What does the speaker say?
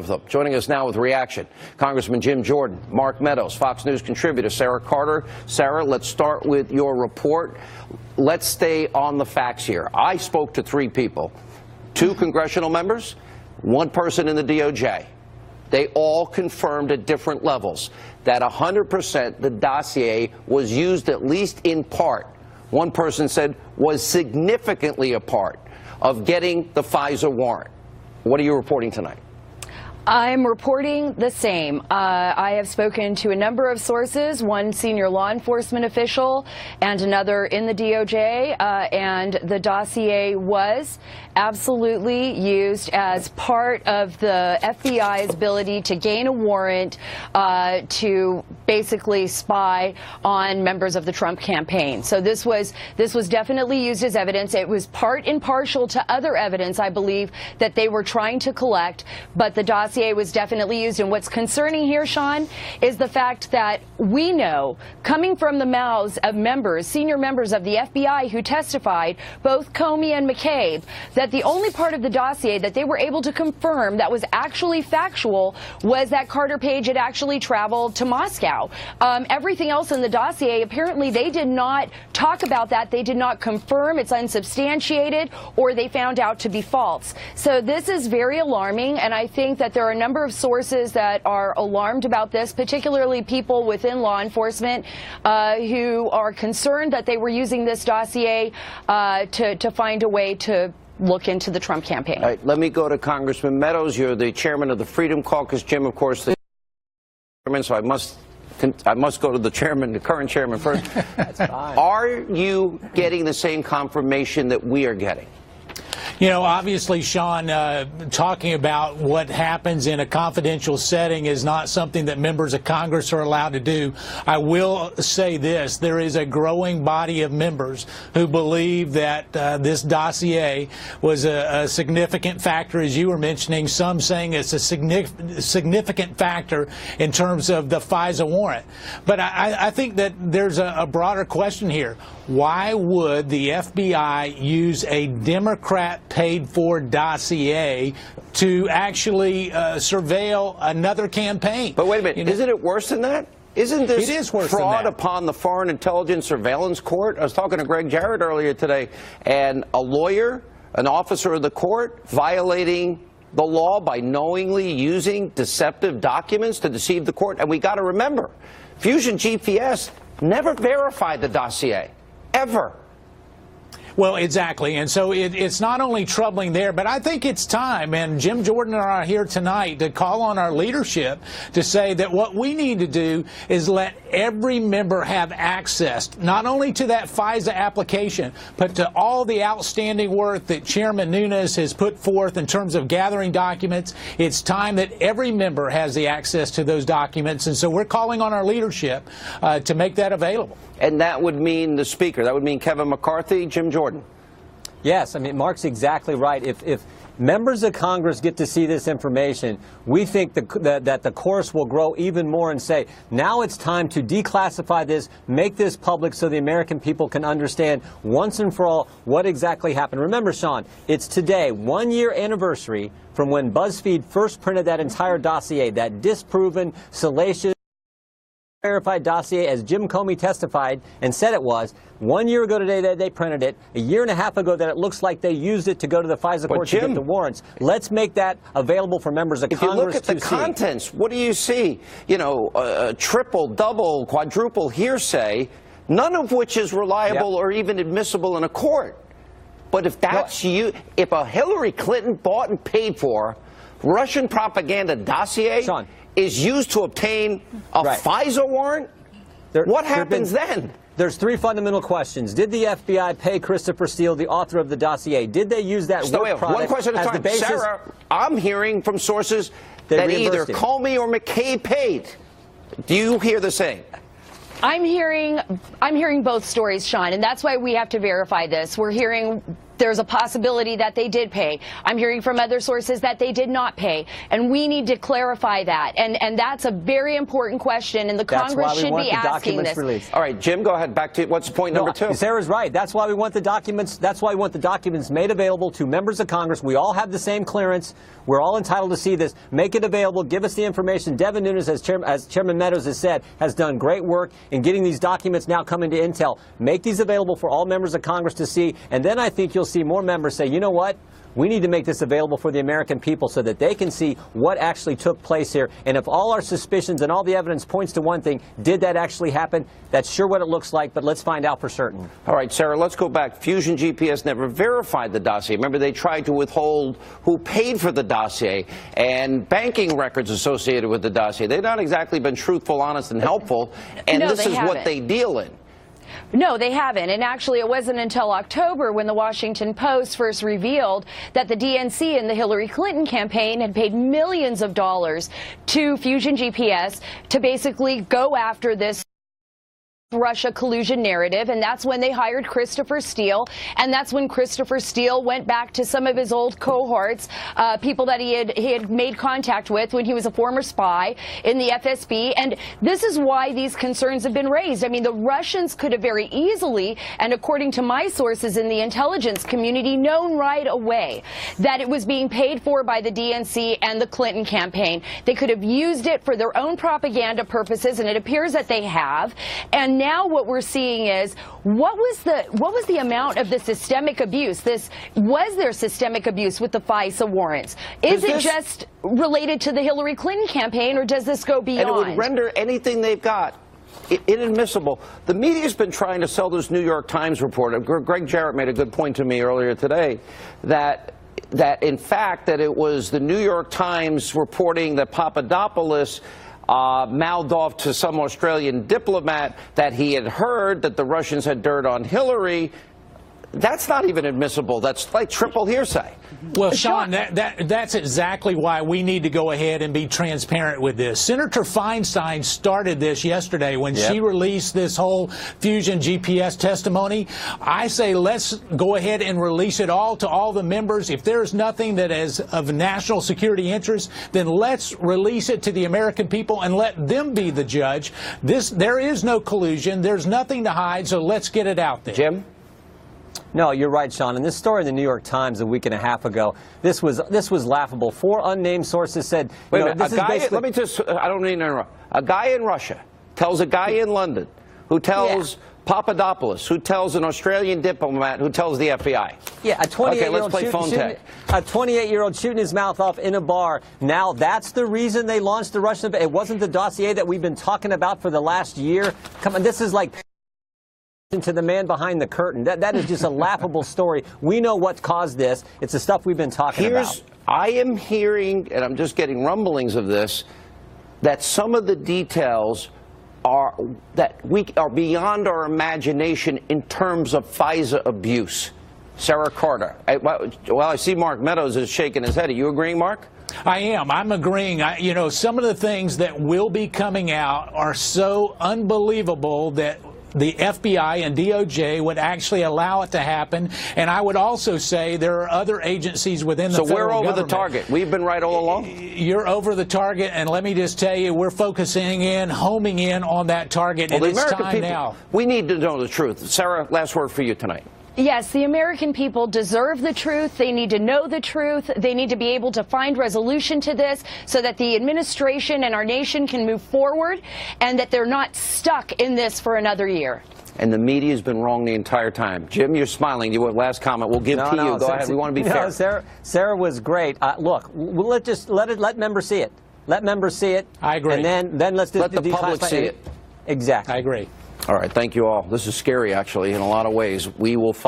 of them. Joining us now with reaction, Congressman Jim Jordan, Mark Meadows, Fox News contributor Sarah Carter. Sarah, let's start with your report. Let's stay on the facts here. I spoke to 3 people, 2 congressional members, 1 person in the DOJ. They all confirmed at different levels that 100% the dossier was used at least in part. One person said was significantly a part of getting the FISA warrant. What are you reporting tonight? I'm reporting the same. I have spoken to a number of sources, one senior law enforcement official and another in the DOJ, and the dossier was absolutely used as part of the FBI's ability to gain a warrant to basically spy on members of the Trump campaign. So this was definitely used as evidence. It was part and partial to other evidence, I believe, that they were trying to collect, but the dossier was definitely used. And what's concerning here, Sean, is the fact that we know, coming from the mouths of members, senior members of the FBI who testified, both Comey and McCabe, that the only part of the dossier that they were able to confirm that was actually factual was that Carter Page had actually traveled to Moscow. Everything else in the dossier, apparently they did not talk about that. They did not confirm. It's unsubstantiated, or they found out to be false. So this is very alarming, and I think that there are a number of sources that are alarmed about this, particularly people within law enforcement who are concerned that they were using this dossier to find a way to look into the Trump campaign. All right, let me go to Congressman Meadows. You're the chairman of the Freedom Caucus. Jim, of course, the chairman, so I must go to the chairman, the current chairman first. That's fine. Are you getting the same confirmation that we are getting? You know, obviously, Sean, talking about what happens in a confidential setting is not something that members of Congress are allowed to do. I will say this. There is a growing body of members who believe that this dossier was a significant factor, as you were mentioning, some saying it's a significant factor in terms of the FISA warrant. But I think that there's a broader question here. Why would the FBI use a Democrat-paid-for dossier to actually surveil another campaign? But wait a minute, isn't it worse than that? Isn't this fraud upon the Foreign Intelligence Surveillance Court? I was talking to Greg Jarrett earlier today, and a lawyer, an officer of the court, violating the law by knowingly using deceptive documents to deceive the court. And we got to remember, Fusion GPS never verified the dossier. Ever. Well, exactly. And so it's not only troubling there, but I think it's time, and Jim Jordan and I are here tonight to call on our leadership to say that what we need to do is let every member have access, not only to that FISA application, but to all the outstanding work that Chairman Nunes has put forth in terms of gathering documents. It's time that every member has the access to those documents, and so we're calling on our leadership to make that available. And that would mean the Speaker. That would mean Kevin McCarthy, Jim Jordan. Yes, I mean, Mark's exactly right. If members of Congress get to see this information, we think that the chorus will grow even more and say, now it's time to declassify this, make this public so the American people can understand once and for all what exactly happened. Remember, Sean, it's today, 1-year anniversary from when BuzzFeed first printed that entire dossier, that disproven, salacious, verified dossier, as Jim Comey testified and said it was. 1 year ago today that they printed it. A year and a half ago that it looks like they used it to go to the FISA court to get the warrants. Let's make that available for members of Congress to see. If you look at the contents, what do you see? You know, triple, double, quadruple hearsay, none of which is reliable or even admissible in a court. But if that's if a Hillary Clinton bought and paid for Russian propaganda dossier Sean, is used to obtain a FISA warrant, what happens then? There's 3 fundamental questions. Did the FBI pay Christopher Steele, the author of the dossier? Did they use that work product one question at a time. Sarah, I'm hearing from sources that either Comey or McCabe paid. Do you hear the same? I'm hearing both stories, Sean, and that's why we have to verify this. We're hearing There's a possibility that they did pay. I'm hearing from other sources that they did not pay. And we need to clarify that. And that's a very important question, and the Congress should be asking this. Released. All right, Jim, go ahead. Back to what's point number 2? Sarah's right. That's why we want the documents. That's why we want the documents made available to members of Congress. We all have the same clearance. We're all entitled to see this. Make it available. Give us the information. Devin Nunes, as Chairman Meadows has said, has done great work in getting these documents now coming to Intel. Make these available for all members of Congress to see, and then I think you'll see more members say, you know what? We need to make this available for the American people so that they can see what actually took place here. And if all our suspicions and all the evidence points to one thing, did that actually happen? That's sure what it looks like, but let's find out for certain. All right, Sarah, let's go back. Fusion GPS never verified the dossier. Remember, they tried to withhold who paid for the dossier and banking records associated with the dossier. They've not exactly been truthful, honest, and helpful, and No, this is what they deal in. No, they haven't. And actually, it wasn't until October when the Washington Post first revealed that the DNC and the Hillary Clinton campaign had paid millions of dollars to Fusion GPS to basically go after this Russia collusion narrative, and that's when they hired Christopher Steele, and that's when Christopher Steele went back to some of his old cohorts, people that he had made contact with when he was a former spy in the FSB, and this is why these concerns have been raised. I mean, the Russians could have very easily, and according to my sources in the intelligence community, known right away that it was being paid for by the DNC and the Clinton campaign. They could have used it for their own propaganda purposes, and it appears that they have. And now what we're seeing is, what was the amount of the systemic abuse? Was there systemic abuse with the FISA warrants? Is it just related to the Hillary Clinton campaign, or does this go beyond? And it would render anything they've got inadmissible. The media's been trying to sell this New York Times report. Greg Jarrett made a good point to me earlier today that in fact that it was the New York Times reporting that Papadopoulos mouthed off to some Australian diplomat that he had heard that the Russians had dirt on Hillary. That's not even admissible. That's like triple hearsay. Well, Sean, that's exactly why we need to go ahead and be transparent with this. Senator Feinstein started this yesterday when she released this whole Fusion GPS testimony. I say let's go ahead and release it all to all the members. If there's nothing that is of national security interest, then let's release it to the American people and let them be the judge. There is no collusion. There's nothing to hide, so let's get it out there. Jim? No, you're right, Sean. In this story in the New York Times a week and a half ago, this was laughable. 4 unnamed sources said, wait a minute, let me just, I don't mean to interrupt. A guy in Russia tells a guy in London who tells Papadopoulos, who tells an Australian diplomat, who tells the FBI. Yeah, a 28-year-old shooting his mouth off in a bar. Now that's the reason they launched the Russian. It wasn't the dossier that we've been talking about for the last year. Come on, this is like to the man behind the curtain. That is just a laughable story. We know what caused this. It's the stuff we've been talking about. I am hearing, and I'm just getting rumblings of this, that some of the details are beyond our imagination in terms of FISA abuse. Sarah Carter. Well, I see Mark Meadows is shaking his head. Are you agreeing, Mark? I am. I'm agreeing. You know, some of the things that will be coming out are so unbelievable that the FBI and DOJ would actually allow it to happen. And I would also say there are other agencies within the federal government. So we're over the target. We've been right all along? You're over the target, and let me just tell you, we're focusing in, homing in on that target, and it's time now. We need to know the truth. Sarah, last word for you tonight. Yes, the American people deserve the truth. They need to know the truth. They need to be able to find resolution to this so that the administration and our nation can move forward and that they're not stuck in this for another year. And the media has been wrong the entire time. Jim, you're smiling. You have last comment. We'll give to you. Go ahead. We want to be fair. Sarah was great. Look, let members see it. Let members see it. I agree. And then let's let the public see it. Exactly. I agree. All right. Thank you all. This is scary, actually, in a lot of ways. We will